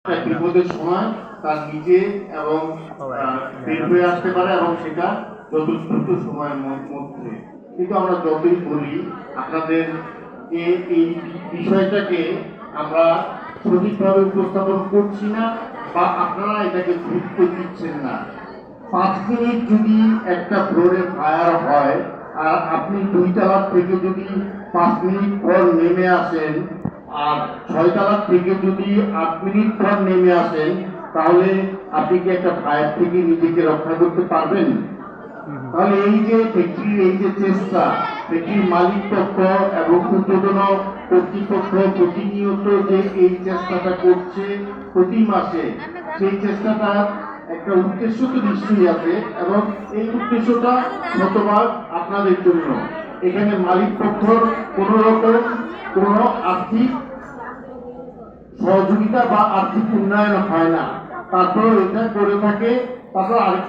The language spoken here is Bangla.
বিপদের সময় তার নিজে এবং বের হয়ে আসতে পারে এবং সেটা যত দ্রুত সময়ের মধ্যে। কিন্তু আমরা যতই বলি আপনাদের এই বিষয়টাকে আমরা সঠিকভাবে উপস্থাপন করছি না বা আপনারা এটাকে গুরুত্ব দিচ্ছেন না। 5 মিনিট যদি একটা ফ্লোরে ফায়ার হয় আর আপনি 2 তলা থেকে যদি 5 মিনিট পর নেমে আসেন আর 6 তলা থেকে যদি 8 মিনিট পর নেমে আসেন, তাহলে আপনি কি একটা ফায়ার থেকে নিজেকে রক্ষা করতে পারবেন? তাহলে এই যে ফ্যাক্টরির এই যে চেষ্টা, ফ্যাক্টরির মালিক পক্ষ এবং ঊর্ধ্বতন কর্তৃপক্ষ প্রতিনিয়ত যে এই চেষ্টাটা করছে প্রতি মাসে, সেই চেষ্টাটা একটা উদ্দেশ্য তো নিশ্চয়ই আছে এবং এই উদ্দেশ্যটা শতভাগ আপনাদের জন্য। এখানে মালিক পক্ষর কোন রকম কোন আর্থিক সহযোগিতা বা আর্থিক উন্নয়ন হয় না, তারপর এটা করে থাকে। তারপর আরেকটা